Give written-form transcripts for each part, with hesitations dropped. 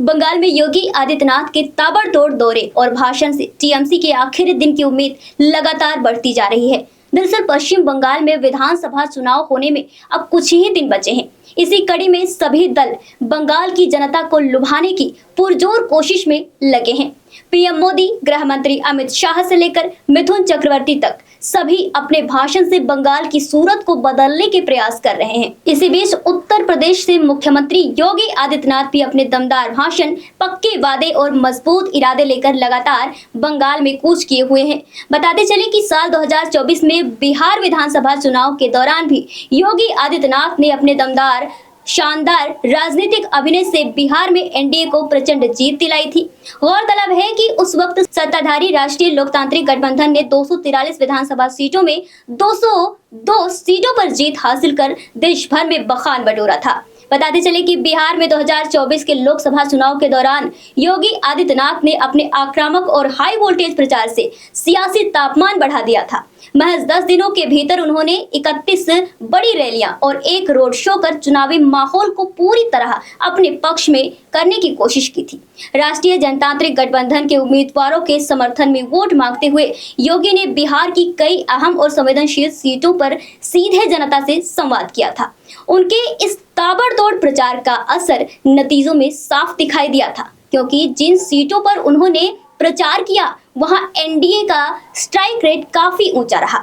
बंगाल में योगी आदित्यनाथ के ताबड़तोड़ दौरे और भाषण से टीएमसी के आखिरी दिन की उम्मीद लगातार बढ़ती जा रही है। दरअसल पश्चिम बंगाल में विधानसभा चुनाव होने में अब कुछ ही दिन बचे हैं। इसी कड़ी में सभी दल बंगाल की जनता को लुभाने की पुरजोर कोशिश में लगे हैं। पीएम मोदी, गृह मंत्री अमित शाह से लेकर मिथुन चक्रवर्ती तक सभी अपने भाषण से बंगाल की सूरत को बदलने के प्रयास कर रहे हैं। इसी बीच उत्तर प्रदेश से मुख्यमंत्री योगी आदित्यनाथ भी अपने दमदार भाषण, पक्के वादे और मजबूत इरादे लेकर लगातार बंगाल में कूच किए हुए हैं। बताते चले कि साल 2024 में बिहार विधानसभा चुनाव के दौरान भी योगी आदित्यनाथ ने अपने दमदार शानदार राजनीतिक अभिनय से बिहार में एनडीए को प्रचंड जीत दिलाई थी। गौरतलब है कि उस वक्त सत्ताधारी राष्ट्रीय लोकतांत्रिक गठबंधन ने 243 विधानसभा सीटों में 202 सीटों पर जीत हासिल कर देश भर में बखान बटोरा था। बताते चले कि बिहार में 2024 के लोकसभा चुनाव के दौरान योगी आदित्यनाथ ने अपने आक्रामक और हाई वोल्टेज प्रचार से सियासी तापमान बढ़ा दिया था। महज 10 दिनों के भीतर उन्होंने 31 बड़ी रैलियां और एक रोड शो कर चुनावी माहौल को पूरी तरह अपने पक्ष में करने की कोशिश की थी। राष्ट्रीय जनतांत्रिक गठबंधन के उम्मीदवारों के समर्थन में वोट मांगते हुए योगी ने बिहार की कई अहम और संवेदनशील सीटों पर सीधे जनता से संवाद किया था। उनके इस ताबड़तोड़ प्रचार का असर नतीजों में साफ दिखाई दिया था, क्योंकि जिन सीटों पर उन्होंने प्रचार किया वहां एनडीए का स्ट्राइक रेट काफी ऊंचा रहा।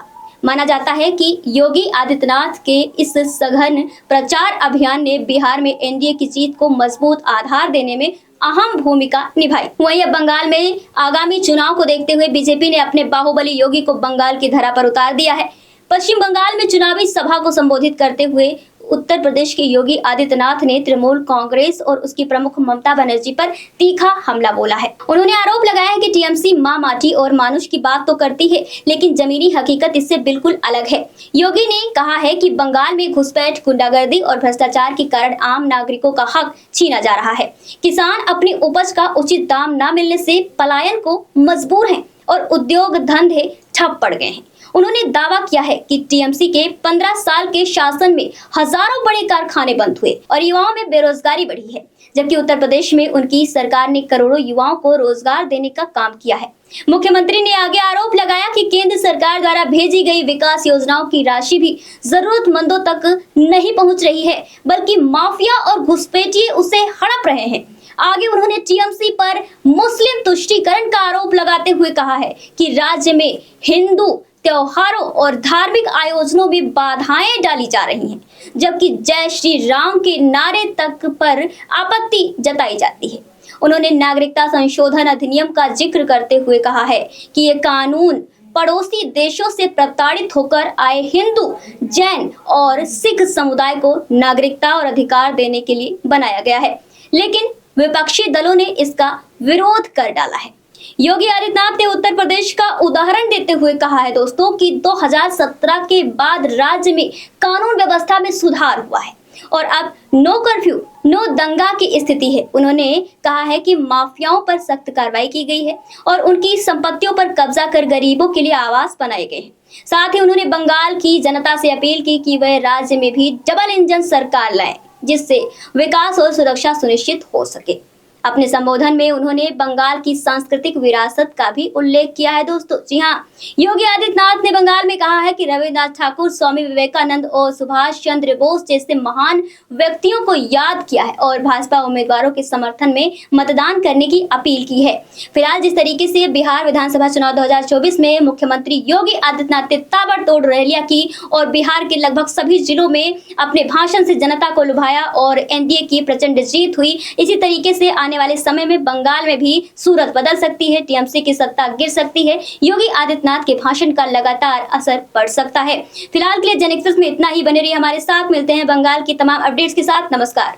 माना जाता है कि योगी आदित्यनाथ के इस सघन प्रचार अभियान ने बिहार में एनडीए की जीत को मजबूत आधार देने में अहम भूमिका निभाई। वहीं अब बंगाल में आगामी चुनाव को देखते हुए बीजेपी ने अपने बाहुबली योगी को बंगाल की धरा पर उतार दिया है। पश्चिम बंगाल में चुनावी सभा को संबोधित करते हुए उत्तर प्रदेश के योगी आदित्यनाथ ने तृणमूल कांग्रेस और उसकी प्रमुख ममता बनर्जी पर तीखा हमला बोला है। उन्होंने आरोप लगाया है कि टीएमसी मां माटी और मानुष की बात तो करती है, लेकिन जमीनी हकीकत इससे बिल्कुल अलग है। योगी ने कहा है कि बंगाल में घुसपैठ, गुंडागर्दी और भ्रष्टाचार के कारण आम नागरिकों का हक छीना जा रहा है। किसान अपनी उपज का उचित दाम न मिलने से पलायन को मजबूर हैं और उद्योग धंधे ठप पड़ गए हैं। उन्होंने दावा किया है कि टीएमसी के 15 साल के शासन में हजारों बड़े कारखाने बंद हुए और युवाओं में बेरोजगारी बढ़ी है, जबकि उत्तर प्रदेश में उनकी सरकार ने करोड़ों युवाओं को रोजगार देने का काम किया है। मुख्यमंत्री ने आगे आरोप लगाया कि केंद्र सरकार द्वारा भेजी गई विकास योजनाओं की राशि भी जरूरतमंदों तक नहीं पहुंच रही है, बल्कि माफिया और घुसपैठिए उसे हड़प रहे हैं। आगे उन्होंने टीएमसी पर मुस्लिम तुष्टीकरण का आरोप लगाते हुए कहा है कि राज्य में हिंदू त्योहारों और धार्मिक आयोजनों में बाधाएं डाली जा रही हैं, जबकि जय श्री राम के नारे तक पर आपत्ति जताई जाती है। उन्होंने नागरिकता संशोधन अधिनियम का जिक्र करते हुए कहा है कि ये कानून पड़ोसी देशों से प्रताड़ित होकर आए हिंदू, जैन और सिख समुदाय को नागरिकता और अधिकार देने के लिए बनाया गया है, लेकिन विपक्षी दलों ने इसका विरोध कर डाला है। योगी आदित्यनाथ ने उत्तर प्रदेश का उदाहरण देते हुए कहा है दोस्तों कि 2017 के बाद राज्य में कानून व्यवस्था में सुधार हुआ है और अब नो कर्फ्यू, नो दंगा की स्थिति है। उन्होंने कहा है कि माफियाओं पर सख्त कार्रवाई की गई है और उनकी संपत्तियों पर कब्जा कर गरीबों के लिए आवास बनाए गए हैं। साथ ही उन्होंने बंगाल की जनता से अपील की कि वह राज्य में भी डबल इंजन सरकार लाए, जिससे विकास और सुरक्षा सुनिश्चित हो सके। अपने संबोधन में उन्होंने बंगाल की सांस्कृतिक विरासत का भी उल्लेख किया है दोस्तों। जी हाँ, योगी आदित्यनाथ ने बंगाल में कहा है कि रविन्द्रनाथ ठाकुर, स्वामी विवेकानंद और सुभाष चंद्र बोस जैसे महान व्यक्तियों को याद किया है और भाजपा उम्मीदवारों के समर्थन में मतदान करने की अपील की है। फिलहाल जिस तरीके से बिहार विधानसभा चुनाव 2024 में मुख्यमंत्री योगी आदित्यनाथ ने ताबड़तोड़ रैलियां की और बिहार के लगभग सभी जिलों में अपने भाषण से जनता को लुभाया और एनडीए की प्रचंड जीत हुई, इसी तरीके से आने वाले समय में बंगाल में भी सूरत बदल सकती है, टीएमसी की सत्ता गिर सकती है, योगी आदित्यनाथ के भाषण का लगातार असर पड़ सकता है। फिलहाल के लिए जनएक्सप्रेस में इतना ही। बने रहिए हमारे साथ, मिलते हैं बंगाल की तमाम अपडेट्स के साथ। नमस्कार।